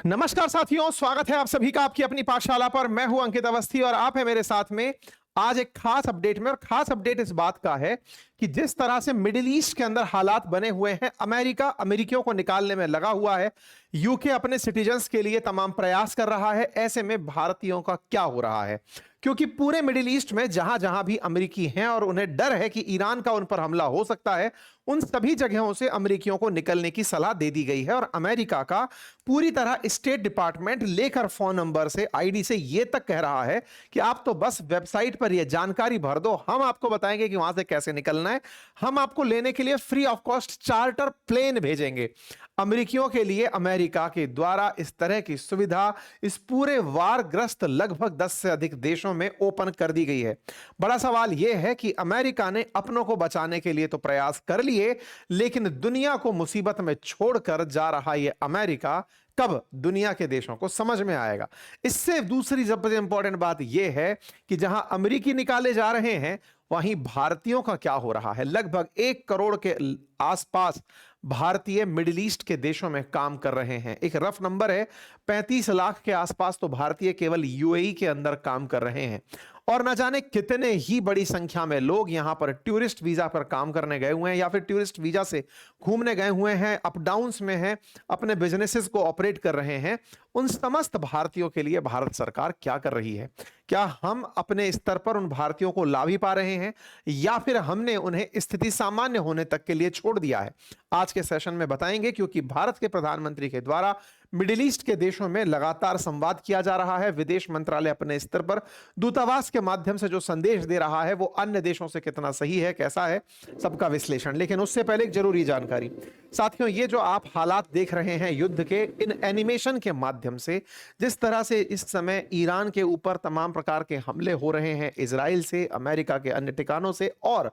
नमस्कार साथियों, स्वागत है आप सभी का आपकी अपनी पाठशाला पर। मैं हूं अंकित अवस्थी और आप है मेरे साथ में आज एक खास अपडेट में। और खास अपडेट इस बात का है कि जिस तरह से मिडिल ईस्ट के अंदर हालात बने हुए हैं, अमेरिका अमेरिकियों को निकालने में लगा हुआ है, यूके अपने सिटीजन्स के लिए तमाम प्रयास कर रहा है। ऐसे में भारतीयों का क्या हो रहा है? क्योंकि पूरे मिडिल ईस्ट में जहां जहां भी अमेरिकी हैं और उन्हें डर है कि ईरान का उन पर हमला हो सकता है, उन सभी जगहों से अमेरिकियों को निकलने की सलाह दे दी गई है। और अमेरिका का पूरी तरह स्टेट डिपार्टमेंट लेकर फोन नंबर से, आईडी से यह तक कह रहा है कि आप तो बस वेबसाइट पर यह जानकारी भर दो, हम आपको बताएंगे कि वहां से कैसे निकलना है। हम आपको लेने के लिए free of cost charter plane भेजेंगे। अमेरिकियों के लिए अमेरिका के द्वारा इस तरह की सुविधा इस पूरे वारग्रस्त लगभग 10 से अधिक देशों में ओपन कर दी गई है। बड़ा सवाल यह है कि अमेरिका ने अपनों को बचाने के लिए तो प्रयास कर लिए, लेकिन दुनिया को मुसीबत में छोड़कर जा रहा यह अमेरिका कब दुनिया के देशों को समझ में आएगा? इससे दूसरी सबसे इंपॉर्टेंट बात यह है कि जहां अमेरिकी निकाले जा रहे हैं, वहीं भारतीयों का क्या हो रहा है? लगभग 1 करोड़ के आसपास भारतीय मिडिल ईस्ट के देशों में काम कर रहे हैं। एक रफ नंबर है, 35 लाख के आसपास तो भारतीय केवल यूएई के अंदर काम कर रहे हैं। और न जाने कितने ही बड़ी संख्या में लोग यहां पर टूरिस्ट वीजा पर काम करने गए हुए हैं या फिर टूरिस्ट वीजा से घूमने गए हुए हैं, अप डाउन्स में हैं, अपने बिजनेसेस को ऑपरेट कर रहे हैं। उन समस्त भारतीयों के लिए भारत सरकार क्या कर रही है? क्या हम अपने स्तर पर उन भारतीयों को ला भी पा रहे हैं या फिर हमने उन्हें स्थिति सामान्य होने तक के लिए छोड़ दिया है? आज के सेशन में बताएंगे, क्योंकि भारत के प्रधानमंत्री के द्वारा मिडिल ईस्ट के देशों में लगातार संवाद किया जा रहा है। विदेश मंत्रालय अपने स्तर पर दूतावास के माध्यम से जो संदेश दे रहा है वो अन्य देशों से कितना सही है, कैसा है, सबका विश्लेषण। लेकिन उससे पहले एक जरूरी जानकारी साथियों, ये जो आप हालात देख रहे हैं युद्ध के, इन एनिमेशन के माध्यम से जिस तरह से इस समय ईरान के ऊपर तमाम प्रकार के हमले हो रहे हैं, इजराइल से, अमेरिका के अन्य ठिकानों से, और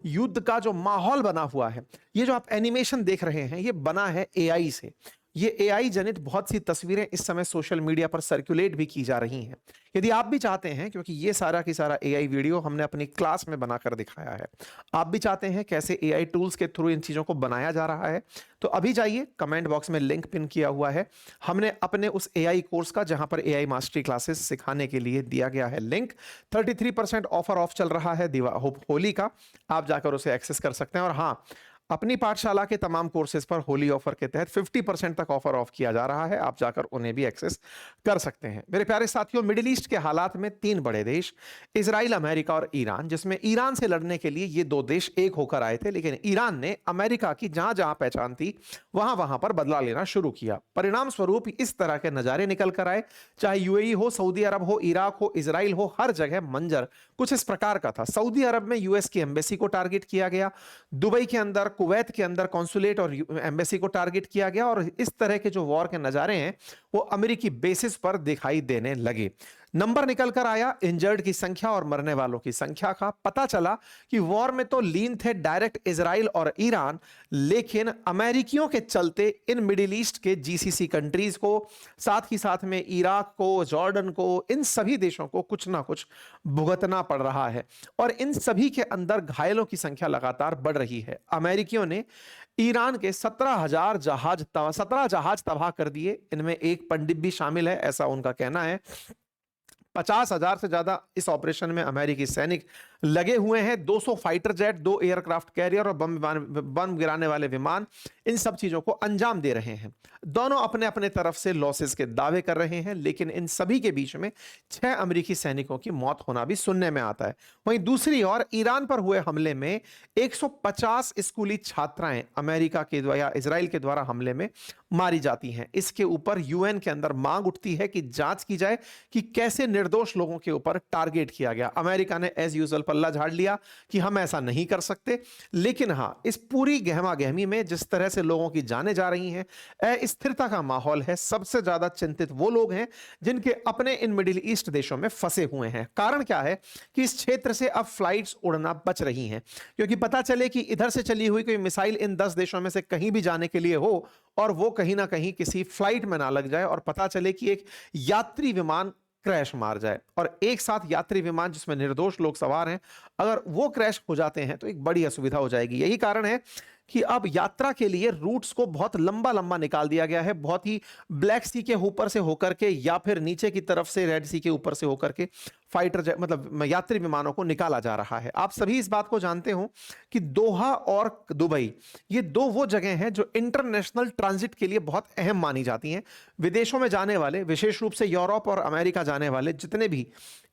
युद्ध का जो माहौल बना हुआ है, ये जो आप एनिमेशन देख रहे हैं, ये बना है एआई से। ये एआई जनित बहुत सी तस्वीरें इस समय सोशल मीडिया पर सर्कुलेट भी की जा रही हैं। यदि आप भी चाहते हैं, क्योंकि ये सारा की सारा एआई वीडियो हमने अपनी क्लास में बनाकर दिखाया है, आप भी चाहते हैं कैसे एआई टूल्स के थ्रू इन चीजों को बनाया जा रहा है, तो अभी जाइए, कमेंट बॉक्स में लिंक पिन किया हुआ है। हमने अपने उस एआई कोर्स का, जहां पर एआई मास्टरी क्लासेस सिखाने के लिए दिया गया है लिंक, 33% ऑफर ऑफ चल रहा है होली का, आप जाकर उसे एक्सेस कर सकते हैं। और हाँ, अपनी पाठशाला के तमाम कोर्सेज पर होली ऑफर के तहत 50% तक ऑफर ऑफ किया जा रहा है, आप जाकर उन्हें भी एक्सेस कर सकते हैं। मेरे प्यारे साथियों, मिडिल ईस्ट के हालात में 3 बड़े देश, इजराइल, अमेरिका और ईरान, जिसमें ईरान से लड़ने के लिए ये 2 देश एक होकर आए थे, लेकिन ईरान ने अमेरिका की जहां जहां पहचान थी वहां वहां पर बदला लेना शुरू किया। परिणाम स्वरूप इस तरह के नजारे निकल कर आए। चाहे यूएई हो, सऊदी अरब हो, इराक हो, इजराइल हो, हर जगह मंजर कुछ इस प्रकार का था। सऊदी अरब में यूएस की एम्बेसी को टारगेट किया गया, दुबई के अंदर, कुवैत के अंदर कॉन्सुलेट और एम्बेसी को टारगेट किया गया, और इस तरह के जो वॉर के नजारे हैं वो अमेरिकी बेसिस पर दिखाई देने लगे। नंबर निकल कर आया इंजर्ड की संख्या और मरने वालों की संख्या का। पता चला कि वॉर में तो लीन थे डायरेक्ट इजराइल और ईरान, लेकिन अमेरिकियों के चलते इन मिडिल ईस्ट के जीसीसी कंट्रीज को, साथ ही साथ में इराक को, जॉर्डन को, इन सभी देशों को कुछ ना कुछ भुगतना पड़ रहा है। और इन सभी के अंदर घायलों की संख्या लगातार बढ़ रही है। अमेरिकियों ने ईरान के 17 जहाज तबाह कर दिए, इनमें एक पनडुब्बी भी शामिल है, ऐसा उनका कहना है। 50,000 से ज्यादा इस ऑपरेशन में अमेरिकी सैनिक लगे हुए हैं। 200 फाइटर जेट, 2 एयरक्राफ्ट कैरियर और बम गिराने वाले विमान, इन सब चीजों को अंजाम दे रहे हैं। दोनों अपने अपने तरफ से लॉसेस के दावे कर रहे हैं, लेकिन इन सभी के बीच में 6 अमेरिकी सैनिकों की मौत होना भी सुनने में आता है। वहीं दूसरी ओर ईरान पर हुए हमले में 150 स्कूली छात्राएं अमेरिका के द्वारा, इजराइल के द्वारा हमले में मारी जाती हैं। इसके ऊपर यूएन के अंदर मांग उठती है कि जांच की जाए कि कैसे निर्दोष लोगों के ऊपर टारगेट किया गया। अमेरिका ने एज यूजुअल पल्ला झाड़ लिया कि हम ऐसा नहीं कर सकते, लेकिन हां, इस पूरी गहमा गहमी में जिस तरह से लोगों की जानें जा रही हैं, अस्थिरता का माहौल है। सबसे ज्यादा चिंतित वो लोग हैं जिनके अपने इन मिडिल ईस्ट देशों में फंसे हुए हैं। कारण क्या है कि इस क्षेत्र से अब फ्लाइट्स उड़ना बच रही हैं, क्योंकि पता चले कि इधर से चली हुई कोई मिसाइल इन 10 देशों में से कहीं भी जाने के लिए हो और वो कहीं ना कहीं किसी फ्लाइट में ना लग जाए, और पता चले कि एक यात्री विमान क्रैश मार जाए, और एक साथ यात्री विमान जिसमें निर्दोष लोग सवार हैं, अगर वो क्रैश हो जाते हैं तो एक बड़ी असुविधा हो जाएगी। यही कारण है कि अब यात्रा के लिए रूट्स को बहुत लंबा लंबा निकाल दिया गया है, बहुत ही ब्लैक सी के ऊपर से होकर के या फिर नीचे की तरफ से रेड सी के ऊपर से होकर के फाइटर मतलब यात्री विमानों को निकाला जा रहा है। आप सभी इस बात को जानते हो कि दोहा और दुबई, ये दो वो जगह हैं जो इंटरनेशनल ट्रांजिट के लिए बहुत अहम मानी जाती हैं। विदेशों में जाने वाले, विशेष रूप से यूरोप और अमेरिका जाने वाले जितने भी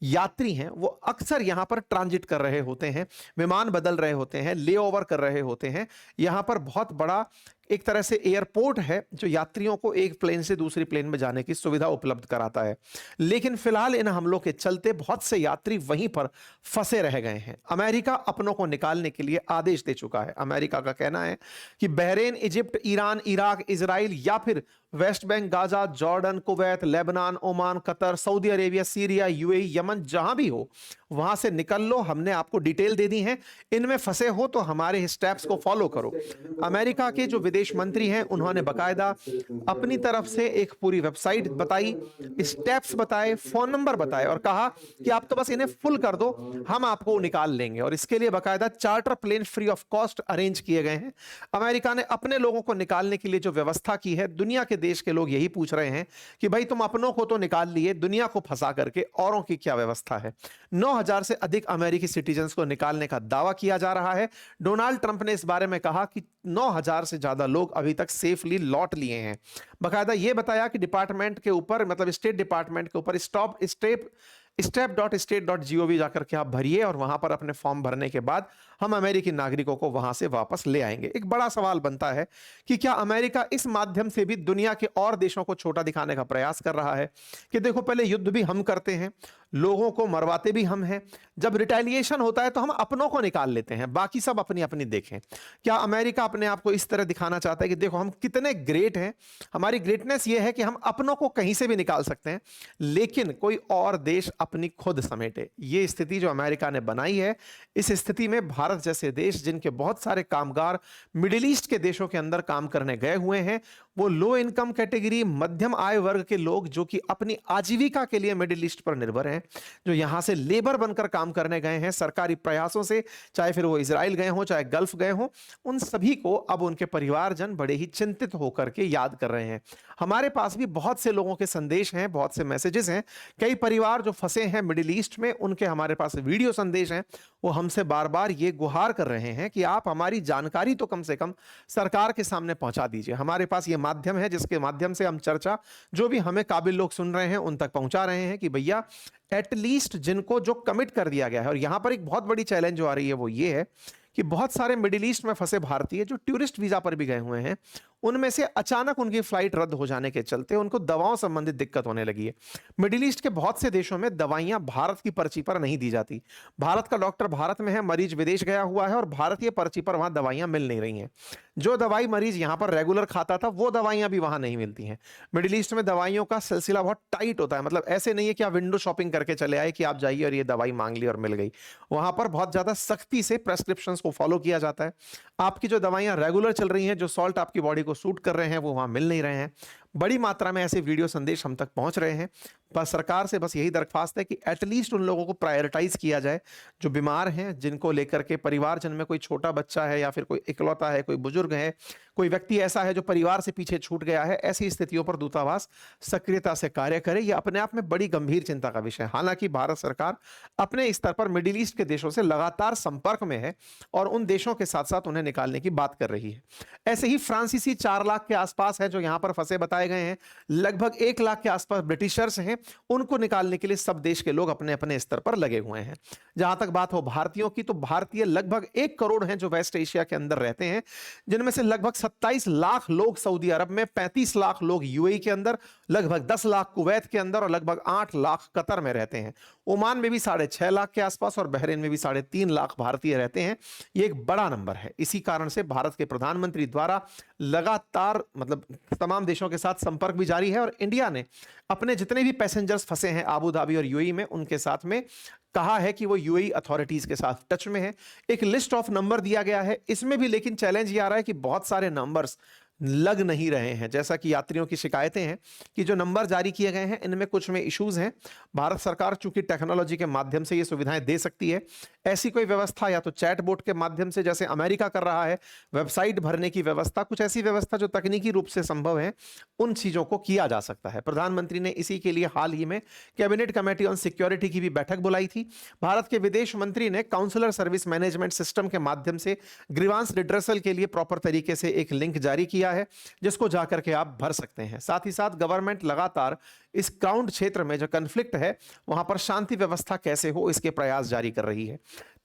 यात्री हैं वो अक्सर यहां पर ट्रांजिट कर रहे होते हैं, विमान बदल रहे होते हैं, ले ओवर कर रहे होते हैं। यहां पर बहुत बड़ा एक तरह से एयरपोर्ट है जो यात्रियों को एक प्लेन से दूसरी प्लेन में जाने की सुविधा उपलब्ध कराता है। लेकिन फिलहाल इन हमलों के चलते बहुत से यात्री वहीं पर फंसे रह गए हैं। अमेरिका अपनों को निकालने के लिए आदेश दे चुका है। अमेरिका का कहना है कि Bahrain, Egypt, Iran, Iraq, Israel या फिर West Bank, Gaza, Jordan, Kuwait, Lebanon, Oman, Qatar, Saudi Arabia, Syria, UAE, Yemen, जहां भी हो वहां से निकल लो। हमने आपको डिटेल दे दी है, इनमें फंसे हो तो हमारे स्टेप्स को फॉलो करो। अमेरिका के जो विदेश मंत्री हैं उन्होंने बकायदा अपनी तरफ से एक पूरी वेबसाइट बताई, स्टेप्स बताए, फोन नंबर बताए और कहा कि आप तो बस इन्हें फुल कर दो, हम आपको निकाल लेंगे। और इसके लिए बकायदा charter plane free of cost arrange किए गए हैं। अमेरिका ने अपने लोगों को निकालने के लिए जो व्यवस्था की है, दुनिया के देश के लोग यही पूछ रहे हैं कि भाई तुम अपनों को तो निकाल लिए, दुनिया को फंसा करके औरों की क्या व्यवस्था है। 9,000 से अधिक अमेरिकी सिटीजन्स को निकालने का दावा किया जा रहा है। डोनाल्ड ट्रंप ने इस बारे में कहा कि 9,000 से ज्यादा लोग अभी तक सेफली लौट लिए हैं। बकायदा यह बताया कि डिपार्टमेंट के ऊपर, मतलब स्टेट डिपार्टमेंट के ऊपर step.state.gov जाकर के आप भरिए और वहां पर अपने फॉर्म भरने के बाद हम अमेरिकी नागरिकों को वहां से वापस ले आएंगे। एक बड़ा सवाल बनता है कि क्या अमेरिका इस माध्यम से भी दुनिया के और देशों को छोटा दिखाने का प्रयास कर रहा है कि देखो पहले युद्ध भी हम करते हैं, लोगों को मरवाते भी हम हैं, जब रिटेलिएशन होता है तो हम अपनों को निकाल लेते हैं, बाकी सब अपनी अपनी देखें। क्या अमेरिका अपने आप को इस तरह दिखाना चाहता है कि देखो हम कितने ग्रेट हैं, हमारी ग्रेटनेस यह है कि हम अपनों को कहीं से भी निकाल सकते हैं, लेकिन कोई और देश अपनी खुद समेटे। ये स्थिति जो अमेरिका ने बनाई है, इस स्थिति में भारत जैसे देश जिनके बहुत सारे कामगार मिडिल ईस्ट के देशों के अंदर काम करने गए हुए हैं, वो लो इनकम कैटेगरी, मध्यम आय वर्ग के लोग जो कि अपनी आजीविका के लिए मिडिल ईस्ट पर निर्भर हैं, जो यहां से लेबर बनकर काम करने गए हैं सरकारी प्रयासों से, चाहे फिर वो इजराइल गए हों, चाहे गल्फ गए हों, उन सभी को अब उनके परिवारजन बड़े ही चिंतित होकर के याद कर रहे हैं। हमारे पास भी बहुत से लोगों के संदेश हैं, बहुत से मैसेजेस हैं। कई परिवार जो फंसे हैं मिडिल ईस्ट में, उनके हमारे पास वीडियो संदेश हैं। वो हमसे बार बार ये गुहार कर रहे हैं कि आप हमारी जानकारी तो कम से कम सरकार के सामने पहुंचा दीजिए। हमारे पास ये माध्यम है जिसके माध्यम से हम चर्चा, जो भी हमें काबिल लोग सुन रहे हैं उन तक पहुंचा रहे हैं कि भैया एटलीस्ट जिनको जो कमिट कर दिया गया है। और यहां पर एक बहुत बड़ी चैलेंज जो आ रही है वो ये है कि बहुत सारे मिडिल ईस्ट में फंसे भारतीय जो टूरिस्ट वीजा पर भी गए हुए हैं, उनमें से अचानक उनकी फ्लाइट रद्द हो जाने के चलते उनको दवाओं संबंधित दिक्कत होने लगी है। मिडिल ईस्ट के बहुत से देशों में दवाइयां भारत की पर्ची पर नहीं दी जाती। भारत का डॉक्टर भारत में है, मरीज विदेश गया हुआ है और भारतीय पर्ची पर वहां दवाइयां मिल नहीं रही हैं। जो दवाई मरीज यहां पर रेगुलर खाता था वो दवाइयां भी वहां नहीं मिलती हैं। मिडिल ईस्ट में दवाइयों का सिलसिला बहुत टाइट होता है, मतलब ऐसे नहीं है कि आप विंडो शॉपिंग करके चले आए कि आप जाइए और ये दवाई मांग ली और मिल गई। वहां पर बहुत ज्यादा सख्ती से प्रेस्क्रिप्शंस को फॉलो किया जाता है। आपकी जो दवाइयां रेगुलर चल रही हैं, जो सॉल्ट आपकी बॉडी को सूट कर रहे हैं, वो वहां मिल नहीं रहे हैं। बड़ी मात्रा में ऐसे वीडियो संदेश हम तक पहुंच रहे हैं। बस सरकार से बस यही दरख्वास्त है कि एटलीस्ट उन लोगों को प्रायोरिटाइज किया जाए जो बीमार हैं, जिनको लेकर के परिवारजन में कोई छोटा बच्चा है या फिर कोई इकलौता है, कोई बुजुर्ग है, कोई व्यक्ति ऐसा है जो परिवार से पीछे छूट गया है। ऐसी स्थितियों पर दूतावास सक्रियता से कार्य करे। यह अपने आप में बड़ी गंभीर चिंता का विषय है। हालांकि भारत सरकार अपने स्तर पर मिडिल ईस्ट के देशों से लगातार संपर्क में है और उन देशों के साथ साथ उन्हें निकालने की बात कर रही है। ऐसे ही फ्रांसीसी 4 लाख के आसपास है जो यहां पर फंसे बताए गए हैं। लगभग 1 लाख के आसपास ब्रिटिशर्स हैं। उनको निकालने के लिए सब देश के लोग अपने अपने स्तर पर लगे हुए हैं। जहां तक बात हो भारतीयों की, तो भारतीय लगभग 1 करोड़ हैं जो वेस्ट एशिया के अंदर रहते हैं, जिनमें से लगभग 27 लाख लोग सऊदी अरब में, 35 लाख लोग यूएई के अंदर, लगभग 10 लाख कुवैत के अंदर और लगभग 8 लाख कतर में रहते हैं। ओमान में भी 6.5 लाख के आसपास और बहरीन में भी 3.5 लाख भारतीय रहते हैं। ये एक बड़ा नंबर है। इसी कारण से भारत के प्रधानमंत्री द्वारा लगातार मतलब तमाम देशों के साथ संपर्क भी जारी है और इंडिया ने अपने जितने भी पैसेंजर्स फंसे हैं आबू धाबी और यूएई में, उनके साथ में कहा है कि वो यूएई अथॉरिटीज के साथ टच में है। एक लिस्ट ऑफ नंबर दिया गया है इसमें भी, लेकिन चैलेंज ये आ रहा है कि बहुत सारे नंबर्स लग नहीं रहे हैं। जैसा कि यात्रियों की शिकायतें हैं कि जो नंबर जारी किए गए हैं इनमें कुछ में इश्यूज हैं। भारत सरकार चूंकि टेक्नोलॉजी के माध्यम से ये सुविधाएं दे सकती है, ऐसी कोई व्यवस्था या तो चैटबॉट के माध्यम से जैसे अमेरिका कर रहा है, वेबसाइट भरने की व्यवस्था, कुछ ऐसी व्यवस्था जो तकनीकी रूप से संभव है, उन चीजों को किया जा सकता है। प्रधानमंत्री ने इसी के लिए हाल ही में कैबिनेट कमेटी ऑन सिक्योरिटी की भी बैठक बुलाई थी। भारत के विदेश मंत्री ने काउंसलर सर्विस मैनेजमेंट सिस्टम के माध्यम से ग्रीवांस रिड्रेसल के लिए प्रॉपर तरीके से एक लिंक जारी किया है, जिसको जाकर के आप भर सकते हैं। साथ ही साथ गवर्नमेंट लगातार इस क्राउंड क्षेत्र में जो कन्फ्लिक्ट है वहां पर शांति व्यवस्था कैसे हो इसके प्रयास जारी कर रही है।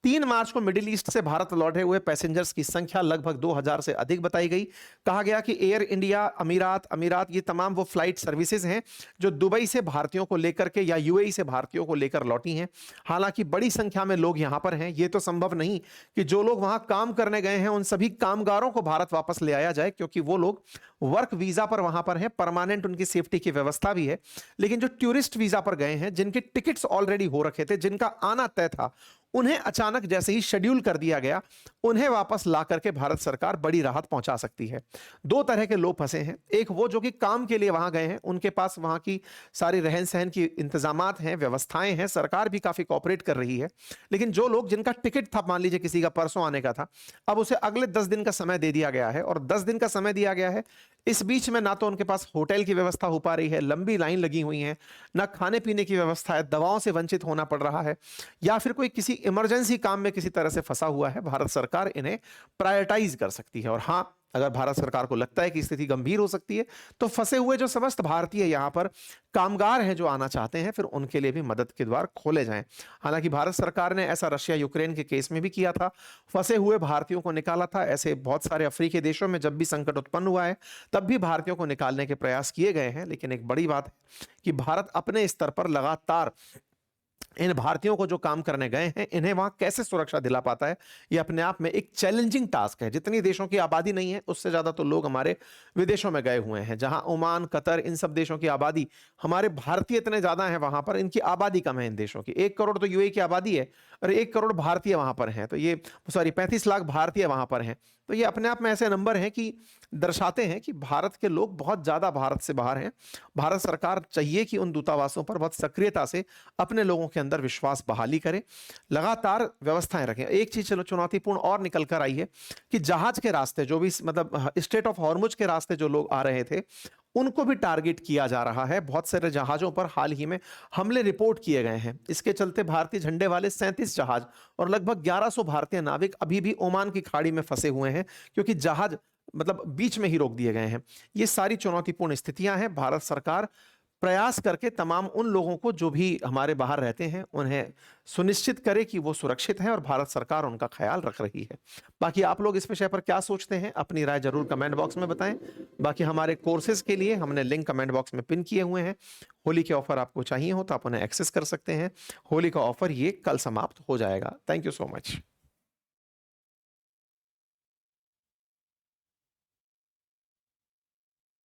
3 मार्च को मिडिल ईस्ट से भारत लौटे हुए पैसेंजर्स की संख्या लगभग 2000 से अधिक बताई गई। कहा गया कि एयर इंडिया, अमीरात ये तमाम वो फ्लाइट सर्विसेज हैं जो दुबई से भारतीयों को लेकर के या यूएई से भारतीयों को लेकर लौटी हैं। हालांकि बड़ी संख्या में लोग यहां पर हैं। ये तो संभव नहीं कि जो लोग वहां काम करने गए हैं उन सभी कामगारों को भारत वापस ले आया जाए, क्योंकि वो लोग वर्क वीजा पर वहां पर हैं, परमानेंट उनकी सेफ्टी की व्यवस्था भी है। लेकिन जो टूरिस्ट वीजा पर गए हैं, जिनके टिकट्स ऑलरेडी हो रखे थे, जिनका आना तय था, उन्हें अचानक जैसे ही शेड्यूल कर दिया गया, उन्हें वापस ला करके भारत सरकार बड़ी राहत पहुंचा सकती है। 2 तरह के लोग फंसे हैं। एक वो जो कि काम के लिए वहां गए हैं, उनके पास वहां की सारी रहन सहन की इंतजामात हैं, व्यवस्थाएं हैं, सरकार भी काफी कोऑपरेट कर रही है। लेकिन जो लोग जिनका टिकट था, मान लीजिए किसी का परसों आने का था, अब उसे अगले 10 दिन का समय दे दिया गया है, और 10 दिन का समय दिया गया है, इस बीच में ना तो उनके पास होटल की व्यवस्था हो पा रही है, लंबी लाइन लगी हुई है, ना खाने पीने की व्यवस्था है, दवाओं से वंचित होना पड़ रहा है, या फिर कोई किसी इमरजेंसी काम में किसी तरह से फंसा हुआ है। भारत सरकार इन्हें प्रायोरिटाइज कर सकती है। और हां, अगर भारत सरकार को लगता है कि स्थिति गंभीर हो सकती है, तो फंसे हुए जो समस्त भारतीय यहां पर कामगार हैं जो आना चाहते हैं, फिर उनके लिए भी मदद के द्वार खोले जाएं। हालांकि भारत सरकार ने ऐसा रशिया यूक्रेन के केस में भी किया था, फंसे हुए भारतीयों को निकाला था। ऐसे बहुत सारे अफ्रीकी देशों में जब भी संकट उत्पन्न हुआ है, तब भी भारतीयों को निकालने के प्रयास किए गए हैं। लेकिन एक बड़ी बात है कि भारत अपने स्तर पर लगातार इन भारतीयों को जो काम करने गए हैं, इन्हें वहां कैसे सुरक्षा दिला पाता है, यह अपने आप में एक चैलेंजिंग टास्क है। जितनी देशों की आबादी नहीं है, उससे ज्यादा तो लोग हमारे विदेशों में गए हुए हैं। जहां ओमान, कतर, इन सब देशों की आबादी, हमारे भारतीय इतने ज्यादा हैं वहां पर, इनकी आबादी कम है इन देशों की। 1 करोड़ तो यूएई की आबादी है और 1 करोड़ भारतीय वहां पर हैं। तो ये 35 लाख भारतीय वहां पर हैं। तो ये अपने आप में ऐसे नंबर हैं कि दर्शाते हैं कि भारत के लोग बहुत ज्यादा भारत से बाहर हैं। भारत सरकार चाहिए कि उन दूतावासों पर बहुत सक्रियता से अपने लोगों के अंदर विश्वास बहाली करे, लगातार व्यवस्थाएं रखें। एक चीज चलो चुनौतीपूर्ण और निकल कर आई है कि जहाज के रास्ते जो भी, मतलब स्ट्रेट ऑफ हॉर्मुज के रास्ते जो लोग आ रहे थे, उनको भी टारगेट किया जा रहा है। बहुत सारे जहाजों पर हाल ही में हमले रिपोर्ट किए गए हैं। इसके चलते भारतीय झंडे वाले 37 जहाज और लगभग 1100 भारतीय नाविक अभी भी ओमान की खाड़ी में फंसे हुए हैं, क्योंकि जहाज बीच में ही रोक दिए गए हैं। ये सारी चुनौतीपूर्ण स्थितियां हैं। भारत सरकार प्रयास करके तमाम उन लोगों को जो भी हमारे बाहर रहते हैं, उन्हें सुनिश्चित करे कि वो सुरक्षित हैं, और भारत सरकार उनका ख्याल रख रही है। बाकी आप लोग इस विषय पर क्या सोचते हैं, अपनी राय जरूर कमेंट बॉक्स में बताएं। बाकी हमारे कोर्सेज के लिए हमने लिंक कमेंट बॉक्स में पिन किए हुए हैं। होली के ऑफर आपको चाहिए हो तो आप उन्हें एक्सेस कर सकते हैं। होली का ऑफर ये कल समाप्त हो जाएगा। Thank you so much.